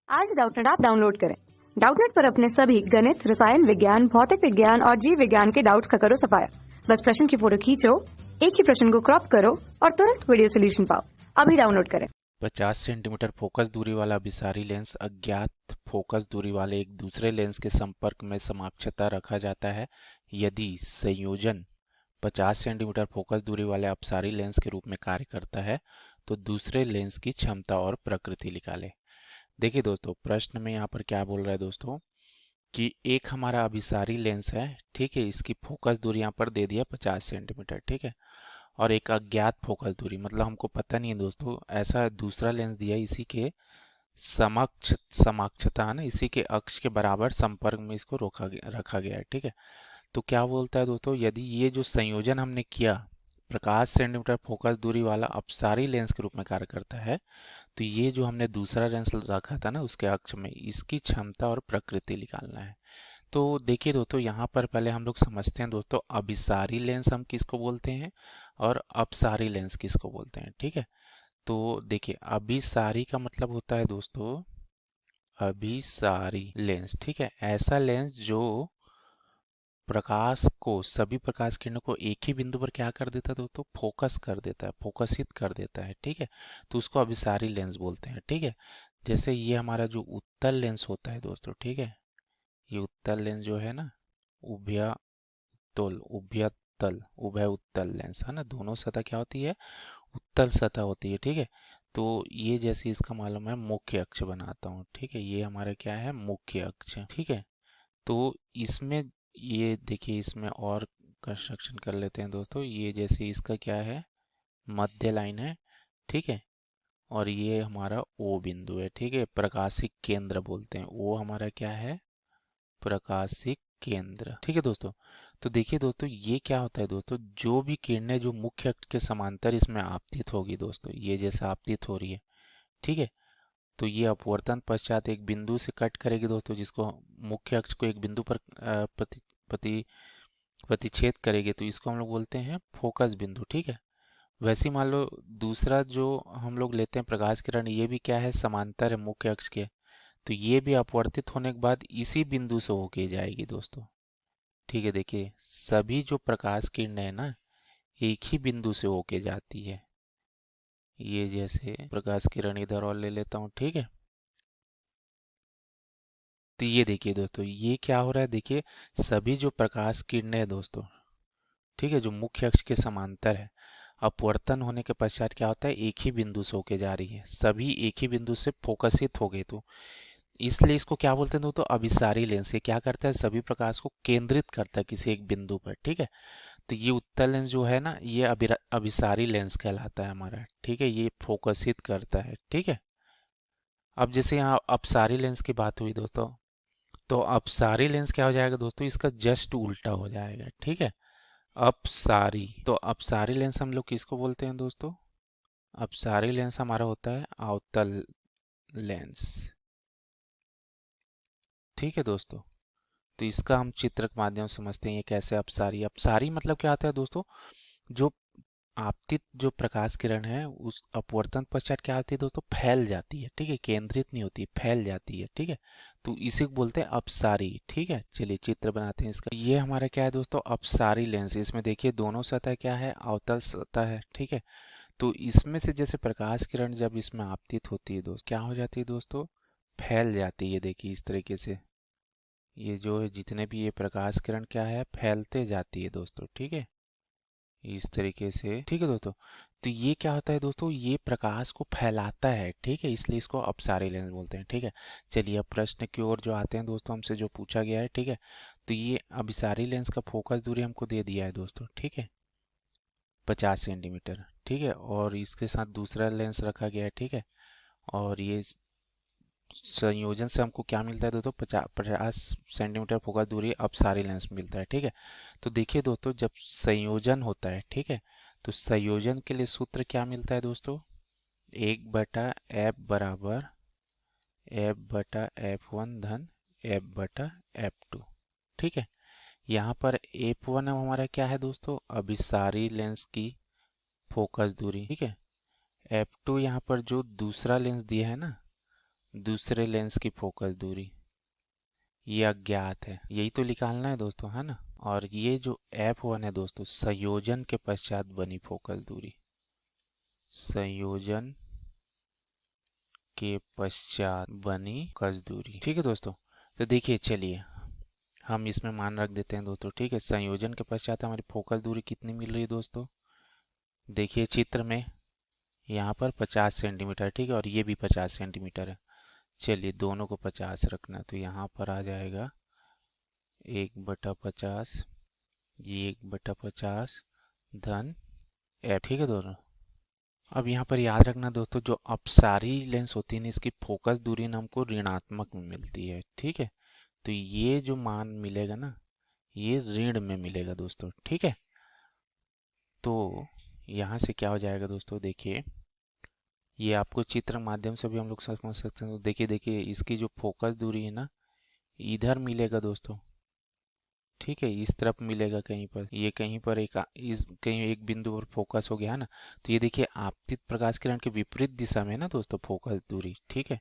आज Doubtnut app download करें। Doubtnut पर अपने सभी गणित, रसायन विज्ञान, भौतिक विज्ञान और जीव विज्ञान के डाउट्स का करो सफाया। बस प्रश्न की फोटो खींचो, एक ही प्रश्न को क्रॉप करो और तुरंत वीडियो सोल्यूशन पाओ। अभी डाउनलोड करें। 50 सेंटीमीटर फोकस दूरी वाला अभिसारी लेंस अज्ञात फोकस दूरी वाले एक दूसरे लेंस के संपर्क में समकक्षता रखा जाता है यदि संयोजन 50 सेंटीमीटर फोकस दूरी वाले अपसारी लेंस के रूप में कार्य करता है तो दूसरे लेंस की क्षमता और प्रकृति निकाले। देखिए दोस्तों, प्रश्न में यहाँ पर क्या बोल रहा है दोस्तों कि एक हमारा अभिसारी लेंस है, ठीक है, इसकी फोकस दूरी यहाँ पर दे दिया 50 सेंटीमीटर, ठीक है, और एक अज्ञात फोकस दूरी मतलब हमको पता नहीं है दोस्तों, ऐसा दूसरा लेंस दिया इसी के समक्षता है ना, इसी के अक्ष के बराबर संपर्क में इसको रखा गया है, ठीक है। तो क्या बोलता है दोस्तों, यदि ये जो संयोजन हमने किया 50 सेंटीमीटर फोकस दूरी वाला अपसारी लेंस के रूप में कार्य करता है तो ये जो हमने दूसरा लेंस रखा था ना उसके अक्ष में, इसकी क्षमता और प्रकृति निकालना है। तो देखिए दोस्तों, यहाँ पर पहले हम लोग समझते हैं दोस्तों अभिसारी लेंस हम किसको बोलते हैं और अपसारी लेंस किसको बोलते हैं, ठीक है। तो देखिए, अभिसारी का मतलब होता है दोस्तों अभिसारी लेंस, ठीक है, ऐसा लेंस जो प्रकाश को, सभी प्रकाश किरणों को एक ही बिंदु पर क्या कर देता है दोस्तों, फोकस कर देता है, फोकसित कर देता है, ठीक है। तो उसको अभिसारी लेंस बोलते हैं, ठीक है। जैसे ये हमारा जो उत्तल लेंस होता है दोस्तों, ठीक है, ये उत्तल लेंस जो है ना, उभयतल उभय उत्तल लेंस है ना, दोनों सतह क्या होती है, उत्तल सतह होती है, ठीक है। तो ये जैसे इसका मालूम है मुख्य अक्ष बनाता हूँ, ठीक है, ये हमारा क्या है, मुख्य अक्ष, ठीक है। तो इसमें ये देखिए, इसमें और कंस्ट्रक्शन कर लेते हैं दोस्तों। ये जैसे इसका क्या है, मध्य लाइन है, ठीक है, और ये हमारा ओ बिंदु है, ठीक है, प्रकाशिक केंद्र बोलते हैं, वो हमारा क्या है, प्रकाशिक केंद्र, ठीक है दोस्तों। तो देखिए दोस्तों, ये क्या होता है दोस्तों, जो भी किरणें जो मुख्य अक्ष के समांतर इसमें आपतित होगी दोस्तों, ये जैसे आपतित हो रही है, ठीक है, तो ये अपवर्तन पश्चात एक बिंदु से कट करेगी दोस्तों, जिसको मुख्य अक्ष को एक बिंदु पर प्रति प्रतिच्छेद करेगी, तो इसको हम लोग बोलते हैं फोकस बिंदु, ठीक है। वैसे ही मान लो दूसरा जो हम लोग लेते हैं प्रकाश किरण, ये भी क्या है, समांतर है मुख्य अक्ष के, तो ये भी अपवर्तित होने के बाद इसी बिंदु से होके जाएगी दोस्तों, ठीक है। देखिए, सभी जो प्रकाश किरण है ना, एक ही बिंदु से होके जाती है। ये जैसे प्रकाश किरण इधर और ले लेता हूँ, ठीक है। तो ये देखिए दोस्तों, ये क्या हो रहा है, देखिए सभी जो प्रकाश किरणें है दोस्तों, ठीक है, जो मुख्य अक्ष के समांतर है, अपवर्तन होने के पश्चात क्या होता है, एक ही बिंदु से होके जा रही है, सभी एक ही बिंदु से फोकसित हो गए, तो इसलिए इसको क्या बोलते हैं दोस्तों, अभिसारी लेंस। ये क्या करता है, सभी प्रकाश को केंद्रित करता है किसी एक बिंदु पर, ठीक है। तो ये उत्तल लेंस जो है ना, ये अभिसारी लेंस कहलाता है हमारा, ठीक है, ये फोकसित करता है, ठीक है। अब जैसे यहाँ अपसारी लेंस की बात हुई दोस्तों, तो अपसारी लेंस क्या हो जाएगा दोस्तों, इसका जस्ट उल्टा हो जाएगा, ठीक है। अपसारी, तो अपसारी लेंस हम लोग किसको बोलते हैं दोस्तों, अपसारी लेंस हमारा होता है अवतल लेंस, ठीक है दोस्तों। तो इसका हम चित्र के माध्यम से समझते हैं ये कैसे अपसारी, अपसारी मतलब क्या आता है दोस्तों, जो आपतित जो प्रकाश किरण है उस अपवर्तन पश्चात क्या होती है दोस्तों, फैल जाती है, ठीक है, केंद्रित नहीं होती, फैल जाती है, ठीक है। तो इसी को बोलते हैं अपसारी, ठीक है। चलिए चित्र बनाते हैं इसका। ये हमारा क्या है दोस्तों, अपसारी लेंस। इसमें देखिए दोनों सतह क्या है, अवतल सतह है, ठीक है। तो इसमें से जैसे प्रकाश किरण जब इसमें आपतित होती है दोस्त, क्या हो जाती है दोस्तों, फैल जाती है। देखिए इस तरीके से ये जो है, जितने भी ये प्रकाश किरण क्या है, फैलते जाती है दोस्तों, ठीक है, इस तरीके से, ठीक है दोस्तों। तो ये क्या होता है दोस्तों, ये प्रकाश को फैलाता है, ठीक है, इसलिए इसको अपसारी लेंस बोलते हैं, ठीक है। चलिए अब प्रश्न की ओर जो आते हैं दोस्तों, हमसे जो पूछा गया है, ठीक है, तो ये अभिसारी लेंस का फोकस दूरी हमको दे दिया है दोस्तों, ठीक है, 50 सेंटीमीटर, ठीक है, और इसके साथ दूसरा लेंस रखा गया है, ठीक है, और ये संयोजन से हमको क्या मिलता है दोस्तों, 50 सेंटीमीटर फोकस दूरी अपसारी लेंस मिलता है, ठीक है। तो देखिए दोस्तों, जब संयोजन होता है, ठीक है, तो संयोजन के लिए सूत्र क्या मिलता है दोस्तों, 1/f बराबर f/f1 धन f/f2, ठीक है। यहाँ पर f1 हमारा क्या है दोस्तों, अभिसारी लेंस की फोकस दूरी, ठीक है। f2 यहाँ पर जो दूसरा लेंस दिया है ना, दूसरे लेंस की फोकस दूरी, ये अज्ञात है, यही तो निकालना है दोस्तों, है ना। और ये जो F1 है दोस्तों, संयोजन के पश्चात बनी फोकस दूरी, संयोजन के पश्चात बनी फोकस दूरी, ठीक है दोस्तों। तो देखिए, चलिए हम इसमें मान रख देते हैं दोस्तों, ठीक है। संयोजन के पश्चात हमारी फोकस दूरी कितनी मिल रही है दोस्तों, देखिए चित्र में यहाँ पर 50 सेंटीमीटर, ठीक है, और ये भी 50 सेंटीमीटर है। चलिए दोनों को 50 रखना, तो यहाँ पर आ जाएगा 1/50, ये 1/50 धन F, ठीक है दोस्तों। अब यहाँ पर याद रखना दोस्तों, जो अपसारी लेंस होती है ना, इसकी फोकस दूरी ना हमको ऋणात्मक में मिलती है, ठीक है। तो ये जो मान मिलेगा ना, ये ऋण में मिलेगा दोस्तों, ठीक है। तो यहाँ से क्या हो जाएगा दोस्तों, देखिए ये आपको चित्र माध्यम से भी हम लोग समझ सकते हैं। तो देखिए देखिए, इसकी जो फोकस दूरी है ना, इधर मिलेगा दोस्तों, ठीक है, इस तरफ मिलेगा कहीं पर, ये कहीं पर इस कहीं एक बिंदु पर फोकस हो गया है ना। तो ये देखिए आपतित प्रकाश किरण के विपरीत दिशा में है ना दोस्तों फोकस दूरी, ठीक है।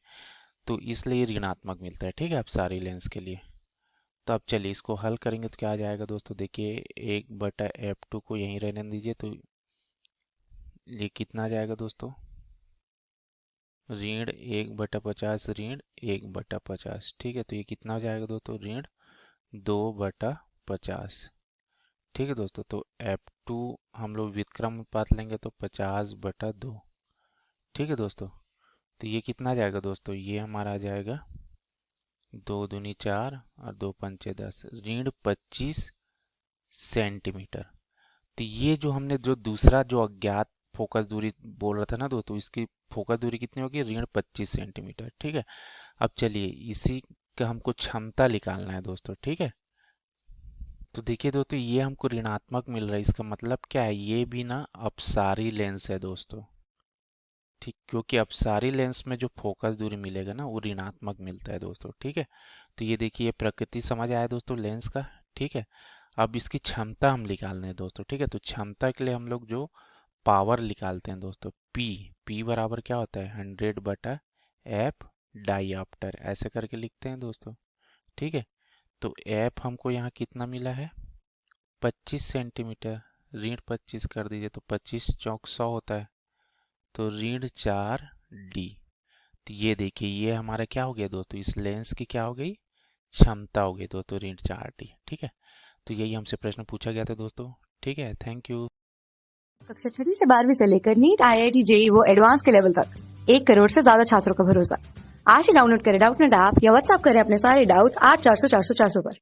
तो इसलिए ये ऋणात्मक मिलता है, ठीक है, आप सारी लेंस के लिए। तो अब चलिए इसको हल करेंगे तो क्या आ जाएगा दोस्तों, देखिए 1/F2 को यहीं रहने दीजिए, तो ये कितना आ जाएगा दोस्तों, ऋण 1/50 ऋण 1/50, ठीक है। तो ये कितना हो जाएगा दोस्तों, ऋण 2/50, ठीक है दोस्तों। तो F2 हम लोग व्युत्क्रम अनुपात लेंगे तो 50/2, ठीक है दोस्तों। तो ये कितना आ जाएगा दोस्तों, ये हमारा आ जाएगा 2 दूनी 4 और 2 पंचे 10, ऋण 25 सेंटीमीटर। तो ये जो हमने जो दूसरा जो अज्ञात फोकस दूरी बोल रहा था ना दोस्तों, इसकी फोकस दूरी कितनी होगी, ऋण 25 सेंटीमीटर, ठीक है। अब चलिए इसी का हमको क्षमता निकालना है दोस्तों, ठीक है। तो देखिए दोस्तों, ये हमको ऋणात्मक मिल रहा है, इसका मतलब क्या है, ये भी ना अपसारी लेंस है दोस्तों, ठीक, क्योंकि अपसारी लेंस में जो फोकस दूरी मिलेगा ना, वो ऋणात्मक मिलता है दोस्तों, ठीक है। तो ये देखिए प्रकृति समझ आया दोस्तों लेंस का, ठीक है। अब इसकी क्षमता हम निकालने हैं दोस्तों, ठीक है। तो क्षमता के लिए हम लोग जो पावर निकालते हैं दोस्तों, P बराबर क्या होता है, 100/F डाईऑप्टर, ऐसे करके लिखते हैं दोस्तों, ठीक है। तो F हमको यहाँ कितना मिला है, 25 सेंटीमीटर, ऋण 25 कर दीजिए, तो 25 चौक 100 होता है, तो ऋण 4D। तो ये देखिए ये हमारा क्या हो गया दोस्तों, इस लेंस की क्या हो गई, क्षमता हो गई दोस्तों, ऋण 4D, ठीक है। तो यही हमसे प्रश्न पूछा गया था दोस्तों, ठीक है, थैंक यू। कक्षा 6 से 12वीं से लेकर नीट, IIT, JEE वो एडवांस के लेवल तक 1 करोड़ से ज्यादा छात्रों का भरोसा। आज ही डाउनलोड करें डाउटनेट ऐप या व्हाट्सएप करें अपने सारे डाउट्स 8400 400 400 पर।